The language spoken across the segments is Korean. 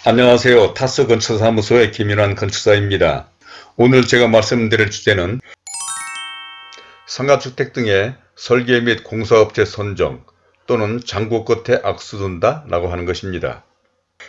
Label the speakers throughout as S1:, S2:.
S1: 안녕하세요. 타스 건축사무소의 김윤환 건축사입니다. 오늘 제가 말씀드릴 주제는 상가주택 등의 설계 및 공사업체 선정 또는 장고 끝에 악수 둔다 라고 하는 것입니다.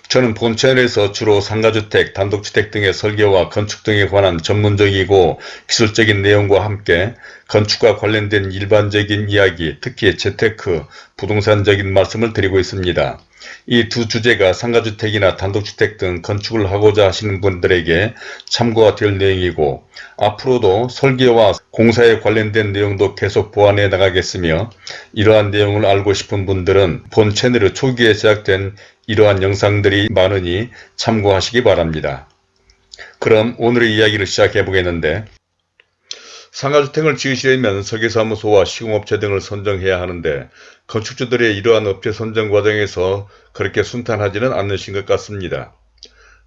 S1: 저는 본 채널에서 주로 상가주택, 단독주택 등의 설계와 건축 등에 관한 전문적이고 기술적인 내용과 함께 건축과 관련된 일반적인 이야기, 특히 재테크, 부동산적인 말씀을 드리고 있습니다. 이 두 주제가 상가주택이나 단독주택 등 건축을 하고자 하시는 분들에게 참고가 될 내용이고, 앞으로도 설계와 공사에 관련된 내용도 계속 보완해 나가겠으며, 이러한 내용을 알고 싶은 분들은 본 채널의 초기에 제작된 이러한 영상들이 많으니 참고하시기 바랍니다. 그럼 오늘의 이야기를 시작해 보겠는데, 상가주택을 지으시려면 설계사무소와 시공업체 등을 선정해야 하는데, 건축주들의 이러한 업체 선정 과정에서 그렇게 순탄하지는 않으신 것 같습니다.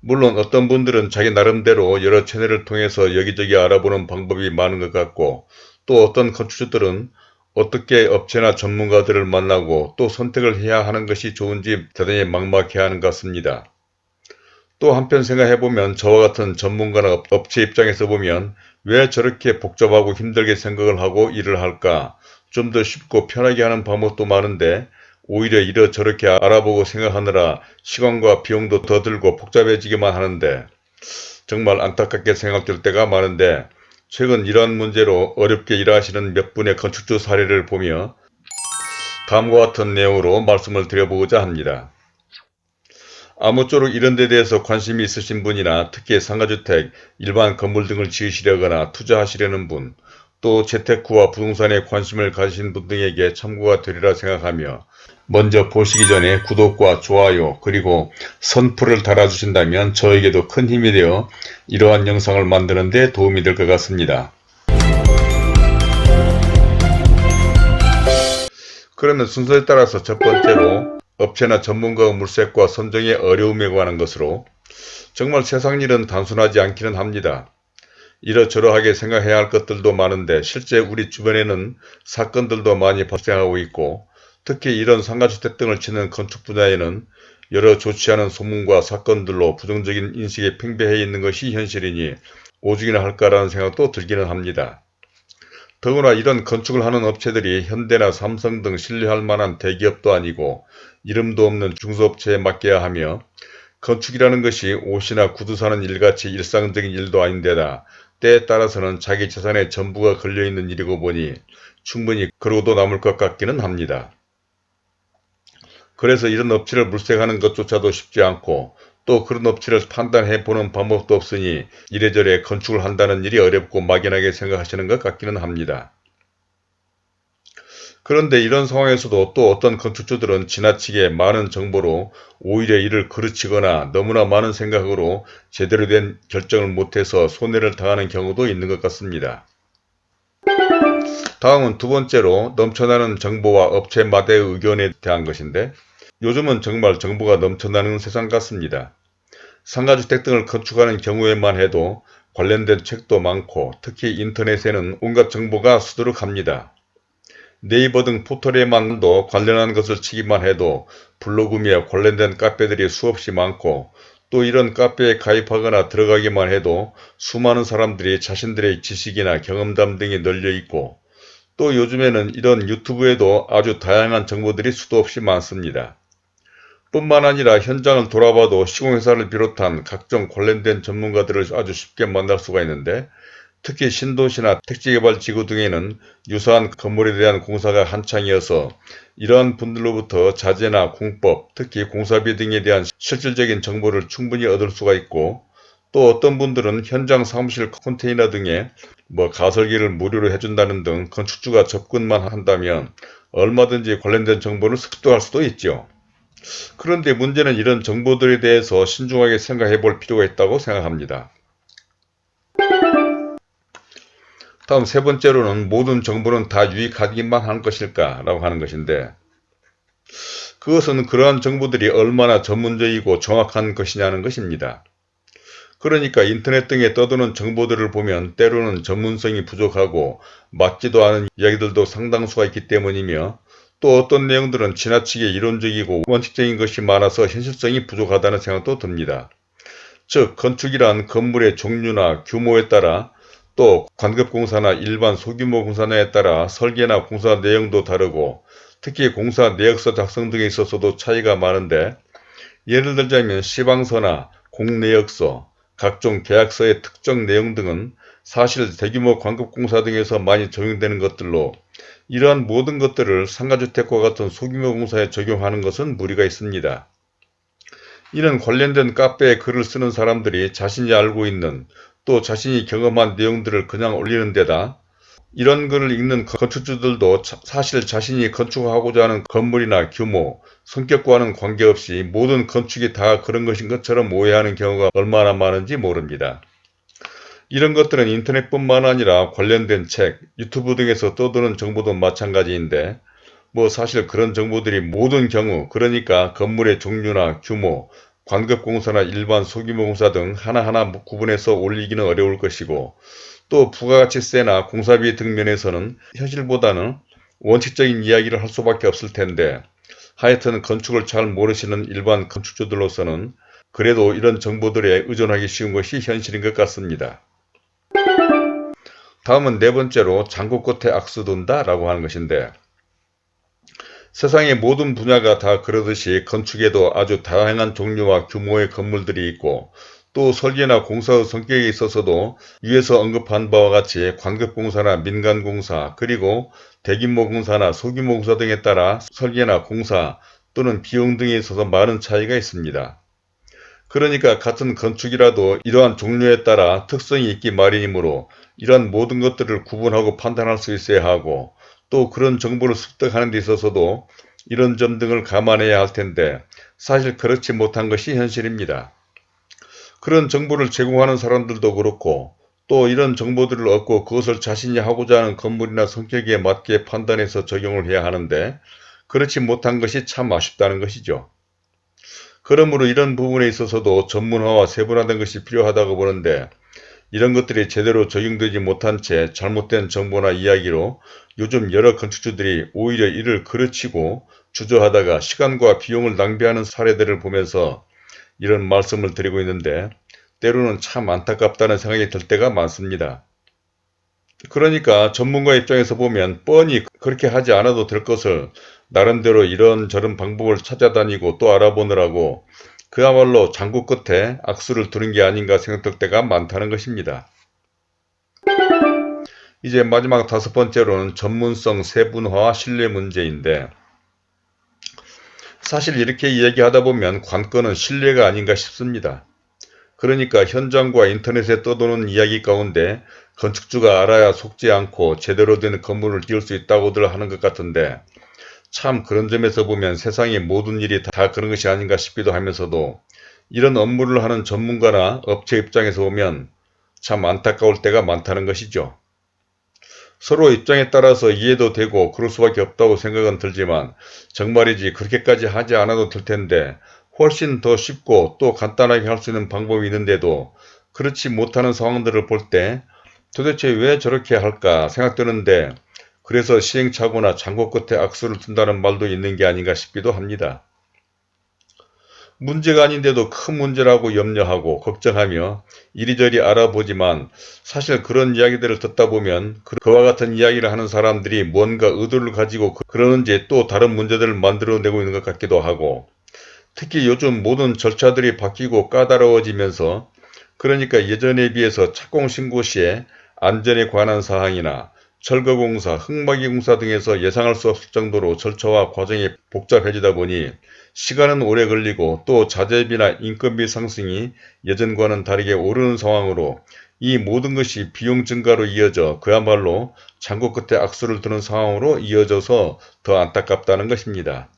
S1: 물론 어떤 분들은 자기 나름대로 여러 채널을 통해서 여기저기 알아보는 방법이 많은 것 같고, 또 어떤 건축주들은 어떻게 업체나 전문가들을 만나고 또 선택을 해야 하는 것이 좋은지 대단히 막막해하는 것 같습니다. 또 한편 생각해보면 저와 같은 전문가나 업체 입장에서 보면 왜 저렇게 복잡하고 힘들게 생각을 하고 일을 할까? 좀 더 쉽고 편하게 하는 방법도 많은데 오히려 이러저렇게 알아보고 생각하느라 시간과 비용도 더 들고 복잡해지기만 하는데, 정말 안타깝게 생각될 때가 많은데, 최근 이러한 문제로 어렵게 일하시는 몇 분의 건축주 사례를 보며 다음과 같은 내용으로 말씀을 드려보고자 합니다. 아무쪼록 이런 데 대해서 관심이 있으신 분이나 특히 상가주택, 일반 건물 등을 지으시려거나 투자하시려는 분, 또 재테크와 부동산에 관심을 가지신 분 등에게 참고가 되리라 생각하며, 먼저 보시기 전에 구독과 좋아요 그리고 선풀을 달아주신다면 저에게도 큰 힘이 되어 이러한 영상을 만드는 데 도움이 될 것 같습니다. 그러면 순서에 따라서 첫 번째로 업체나 전문가의 물색과 선정의 어려움에 관한 것으로, 정말 세상 일은 단순하지 않기는 합니다. 이러저러하게 생각해야 할 것들도 많은데 실제 우리 주변에는 사건들도 많이 발생하고 있고, 특히 이런 상가주택 등을 짓는 건축 분야에는 여러 좋지 않은 소문과 사건들로 부정적인 인식에 팽배해 있는 것이 현실이니 오죽이나 할까라는 생각도 들기는 합니다. 더구나 이런 건축을 하는 업체들이 현대나 삼성 등 신뢰할 만한 대기업도 아니고 이름도 없는 중소업체에 맡겨야 하며, 건축이라는 것이 옷이나 구두 사는 일같이 일상적인 일도 아닌데다 때에 따라서는 자기 재산의 전부가 걸려있는 일이고 보니 충분히 그러고도 남을 것 같기는 합니다. 그래서 이런 업체를 물색하는 것조차도 쉽지 않고, 또 그런 업체를 판단해 보는 방법도 없으니 이래저래 건축을 한다는 일이 어렵고 막연하게 생각하시는 것 같기는 합니다. 그런데 이런 상황에서도 또 어떤 건축주들은 지나치게 많은 정보로 오히려 일을 그르치거나 너무나 많은 생각으로 제대로 된 결정을 못해서 손해를 당하는 경우도 있는 것 같습니다. 다음은 두 번째로 넘쳐나는 정보와 업체마다의 의견에 대한 것인데, 요즘은 정말 정보가 넘쳐나는 세상 같습니다. 상가주택 등을 건축하는 경우에만 해도 관련된 책도 많고, 특히 인터넷에는 온갖 정보가 수두룩합니다. 네이버 등 포털에만도 관련한 것을 치기만 해도 블로그며 관련된 카페들이 수없이 많고, 또 이런 카페에 가입하거나 들어가기만 해도 수많은 사람들이 자신들의 지식이나 경험담 등이 널려 있고, 또 요즘에는 이런 유튜브에도 아주 다양한 정보들이 수도 없이 많습니다. 뿐만 아니라 현장을 돌아봐도 시공회사를 비롯한 각종 관련된 전문가들을 아주 쉽게 만날 수가 있는데, 특히 신도시나 택지개발지구 등에는 유사한 건물에 대한 공사가 한창이어서 이러한 분들로부터 자재나 공법, 특히 공사비 등에 대한 실질적인 정보를 충분히 얻을 수가 있고, 또 어떤 분들은 현장 사무실 컨테이너 등에 가설기를 무료로 해준다는 등 건축주가 접근만 한다면 얼마든지 관련된 정보를 습득할 수도 있죠. 그런데 문제는 이런 정보들에 대해서 신중하게 생각해 볼 필요가 있다고 생각합니다. 다음 세 번째로는 모든 정보는 다 유익하기만 한 것일까 라고 하는 것인데, 그것은 그러한 정보들이 얼마나 전문적이고 정확한 것이냐는 것입니다. 그러니까 인터넷 등에 떠도는 정보들을 보면 때로는 전문성이 부족하고 맞지도 않은 이야기들도 상당수가 있기 때문이며, 또 어떤 내용들은 지나치게 이론적이고 원칙적인 것이 많아서 현실성이 부족하다는 생각도 듭니다. 즉 건축이란 건물의 종류나 규모에 따라 또 관급공사나 일반 소규모 공사냐에 따라 설계나 공사 내용도 다르고 특히 공사 내역서 작성 등에 있어서도 차이가 많은데 예를 들자면 시방서나 공내역서, 각종 계약서의 특정 내용 등은 사실 대규모 관급공사 등에서 많이 적용되는 것들로 이러한 모든 것들을 상가주택과 같은 소규모 공사에 적용하는 것은 무리가 있습니다. 이는 관련된 카페에 글을 쓰는 사람들이 자신이 알고 있는 또 자신이 경험한 내용들을 그냥 올리는 데다 이런 글을 읽는 건축주들도 사실 자신이 건축하고자 하는 건물이나 규모, 성격과는 관계없이 모든 건축이 다 그런 것인 것처럼 오해하는 경우가 얼마나 많은지 모릅니다. 이런 것들은 인터넷뿐만 아니라 관련된 책, 유튜브 등에서 떠도는 정보도 마찬가지인데 사실 그런 정보들이 모든 경우 그러니까 건물의 종류나 규모, 관급공사나 일반 소규모 공사 등 하나하나 구분해서 올리기는 어려울 것이고 또 부가가치세나 공사비 등 면에서는 현실보다는 원칙적인 이야기를 할 수밖에 없을 텐데 하여튼 건축을 잘 모르시는 일반 건축주들로서는 그래도 이런 정보들에 의존하기 쉬운 것이 현실인 것 같습니다. 다음은 네 번째로 장구 끝에 악수 둔다 라고 하는 것인데 세상의 모든 분야가 다 그러듯이 건축에도 아주 다양한 종류와 규모의 건물들이 있고 또 설계나 공사의 성격에 있어서도 위에서 언급한 바와 같이 관급공사나 민간공사 그리고 대규모 공사나 소규모 공사 등에 따라 설계나 공사 또는 비용 등에 있어서 많은 차이가 있습니다. 그러니까 같은 건축이라도 이러한 종류에 따라 특성이 있기 마련이므로 이러한 모든 것들을 구분하고 판단할 수 있어야 하고 또 그런 정보를 습득하는 데 있어서도 이런 점 등을 감안해야 할 텐데 사실 그렇지 못한 것이 현실입니다. 그런 정보를 제공하는 사람들도 그렇고 또 이런 정보들을 얻고 그것을 자신이 하고자 하는 건물이나 성격에 맞게 판단해서 적용을 해야 하는데 그렇지 못한 것이 참 아쉽다는 것이죠. 그러므로 이런 부분에 있어서도 전문화와 세분화된 것이 필요하다고 보는데 이런 것들이 제대로 적용되지 못한 채 잘못된 정보나 이야기로 요즘 여러 건축주들이 오히려 이를 그르치고 주저하다가 시간과 비용을 낭비하는 사례들을 보면서 이런 말씀을 드리고 있는데 때로는 참 안타깝다는 생각이 들 때가 많습니다. 그러니까 전문가 입장에서 보면 뻔히 그렇게 하지 않아도 될 것을 나름대로 이런저런 방법을 찾아다니고 또 알아보느라고 그야말로 장구 끝에 악수를 두는 게 아닌가 생각될 때가 많다는 것입니다. 이제 마지막 다섯 번째로는 전문성 세분화와 신뢰 문제인데 사실 이렇게 이야기하다 보면 관건은 신뢰가 아닌가 싶습니다. 그러니까 현장과 인터넷에 떠도는 이야기 가운데 건축주가 알아야 속지 않고 제대로 된 건물을 지을 수 있다고들 하는 것 같은데 참 그런 점에서 보면 세상의 모든 일이 다 그런 것이 아닌가 싶기도 하면서도 이런 업무를 하는 전문가나 업체 입장에서 보면 참 안타까울 때가 많다는 것이죠. 서로 입장에 따라서 이해도 되고 그럴 수밖에 없다고 생각은 들지만 정말이지 그렇게까지 하지 않아도 될 텐데 훨씬 더 쉽고 또 간단하게 할 수 있는 방법이 있는데도 그렇지 못하는 상황들을 볼 때 도대체 왜 저렇게 할까 생각되는데 그래서 시행착오나 장고 끝에 악수를 둔다는 말도 있는 게 아닌가 싶기도 합니다. 문제가 아닌데도 큰 문제라고 염려하고 걱정하며 이리저리 알아보지만 사실 그런 이야기들을 듣다 보면 그와 같은 이야기를 하는 사람들이 뭔가 의도를 가지고 그러는지 또 다른 문제들을 만들어내고 있는 것 같기도 하고 특히 요즘 모든 절차들이 바뀌고 까다로워지면서 그러니까 예전에 비해서 착공 신고 시에 안전에 관한 사항이나 철거공사, 흙막이 공사 등에서 예상할 수 없을 정도로 절차와 과정이 복잡해지다 보니 시간은 오래 걸리고 또 자재비나 인건비 상승이 예전과는 다르게 오르는 상황으로 이 모든 것이 비용 증가로 이어져 그야말로 장고 끝에 악수를 두는 상황으로 이어져서 더 안타깝다는 것입니다.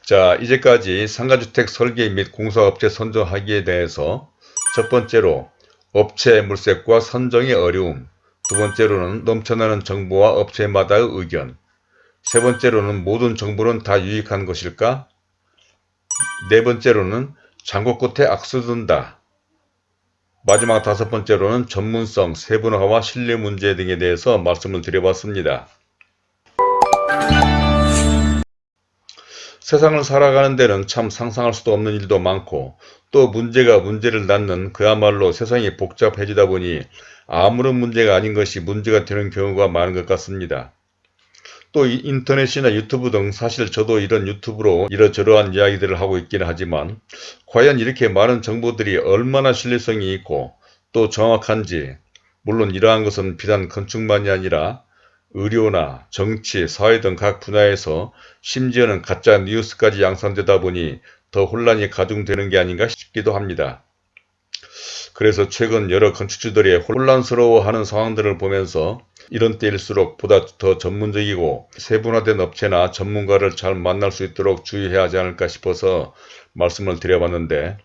S1: 자, 이제까지 상가주택 설계 및 공사업체 선정하기에 대해서 첫 번째로 업체 물색과 선정의 어려움, 두 번째로는 넘쳐나는 정보와 업체마다의 의견, 세 번째로는 모든 정보는 다 유익한 것일까? 네 번째로는 장고 끝에 악수 둔다. 마지막 다섯 번째로는 전문성, 세분화와 신뢰 문제 등에 대해서 말씀을 드려봤습니다. 세상을 살아가는 데는 참 상상할 수도 없는 일도 많고 또 문제가 문제를 낳는 그야말로 세상이 복잡해지다 보니 아무런 문제가 아닌 것이 문제가 되는 경우가 많은 것 같습니다. 또 인터넷이나 유튜브 등 사실 저도 이런 유튜브로 이러저러한 이야기들을 하고 있기는 하지만 과연 이렇게 많은 정보들이 얼마나 신뢰성이 있고 또 정확한지, 물론 이러한 것은 비단 건축만이 아니라 의료나 정치, 사회 등 각 분야에서 심지어는 가짜 뉴스까지 양산되다 보니 더 혼란이 가중되는 게 아닌가 싶기도 합니다. 그래서 최근 여러 건축주들이 혼란스러워하는 상황들을 보면서 이런 때일수록 보다 더 전문적이고 세분화된 업체나 전문가를 잘 만날 수 있도록 주의해야 하지 않을까 싶어서 말씀을 드려봤는데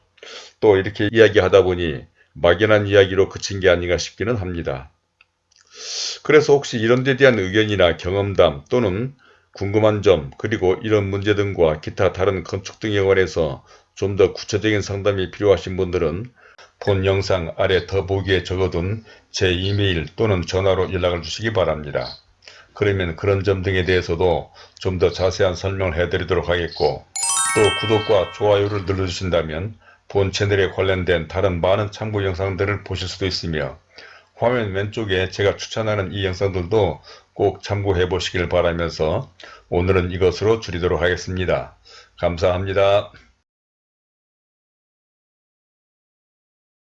S1: 또 이렇게 이야기하다 보니 막연한 이야기로 그친 게 아닌가 싶기는 합니다. 그래서 혹시 이런 데 대한 의견이나 경험담 또는 궁금한 점 그리고 이런 문제 등과 기타 다른 건축 등에 관해서 좀 더 구체적인 상담이 필요하신 분들은 본 영상 아래 더보기에 적어둔 제 이메일 또는 전화로 연락을 주시기 바랍니다. 그러면 그런 점 등에 대해서도 좀 더 자세한 설명을 해드리도록 하겠고 또 구독과 좋아요를 눌러주신다면 본 채널에 관련된 다른 많은 참고 영상들을 보실 수도 있으며 화면 왼쪽에 제가 추천하는 이 영상들도 꼭 참고해 보시길 바라면서 오늘은 이것으로 줄이도록 하겠습니다. 감사합니다.